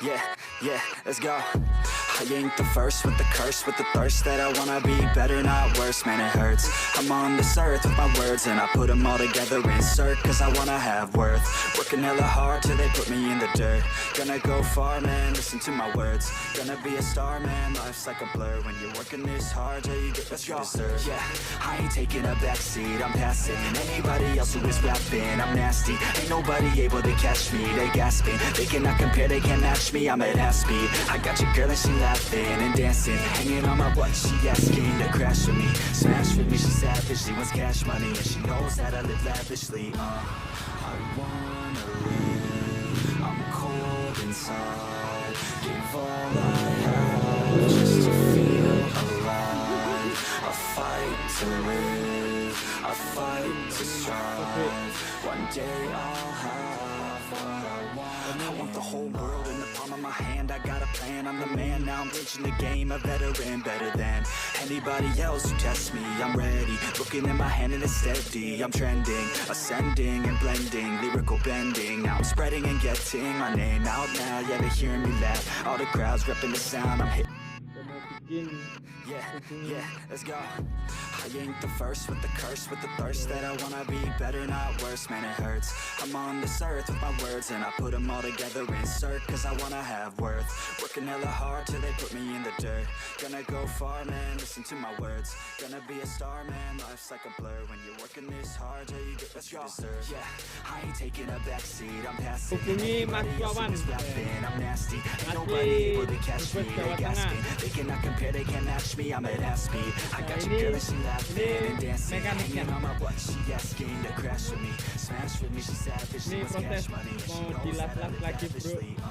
yeah, let's go. I ain't the first with the curse, with the thirst that I wanna be better, not worse, man, it hurts. I'm on this earth with my words and I put them all together, insert, cause I wanna have worth. Working hella hard till they put me in the dirt. Gonna go far, man, listen to my words. Gonna be a star, man, life's like a blur. When you're working this hard, yeah, you get what you deserve. Yeah, I ain't taking a backseat, I'm passing anybody else who is rapping. I'm nasty, ain't nobody able to catch me. They gasping, they cannot compare, they can't match me. I'm at half speed, I got your girl and she laughing and dancing, hanging on my butt, she asking to crash with me, smash with me, she savage, she wants cash money and she knows that I live lavishly. I wanna live, I'm cold inside, give all I have just to feel alive. I fight to live, I fight to strive, one day I'll have what I want. I want the whole world in the palm of my hand, I got a plan, I'm the man, now I'm teaching the game, a veteran, better than anybody else who tests me. I'm ready, looking in my hand and it's steady, I'm trending, ascending and blending, lyrical bending, now I'm spreading and getting my name out now, yeah, they hearing me laugh, all the crowds repping the sound, I'm hitting. Yeah, let's go. I ain't the first with the curse, with the thirst that I wanna be better, not worse, man, it hurts. I'm on this earth with my words and I put them all together, insert, cause I wanna have worth. Working hella hard till they put me in the dirt. Gonna go far, man, listen to my words. Gonna be a star, man, life's like a blur. When you're working this hard, yeah, you get what you deserve. Yeah, I ain't taking a backseat, I'm passing anybody else who is rapping. I'm nasty, ain't nobody able to catch me. They gasping, they cannot compare, they can't match me. I'm at half speed, I got your girl and she laughing and dancing, hanging on my butt, she asking to crash with me, smash with me, she savage, she wants cash money, she knows that I live lavishly. I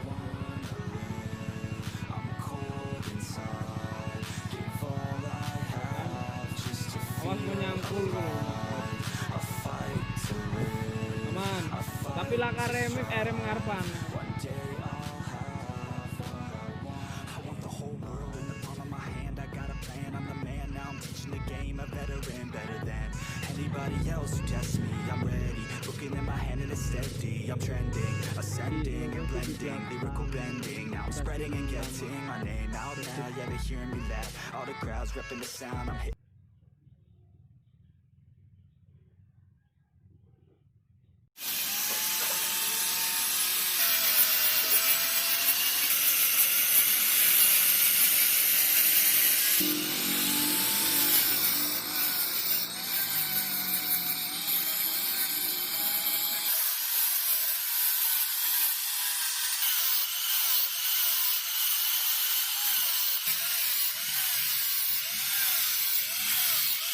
wanna live, I'm cold inside, give all I have just to feel alive. I fight to live, aman. Tapi laka remix rem ngarepan. one day I'll have what I want. I want the whole world in the palm of my hand, I got a plan, I'm the man, now I'm teaching the game, a veteran, better than anybody else who tests me. I'm ready, looking in my hand and it's steady, I'm trending, ascending and blending, lyrical bending, now I'm spreading and getting my name out now, yeah, they hearing me laugh, all the crowds repping the sound, I'm hitting.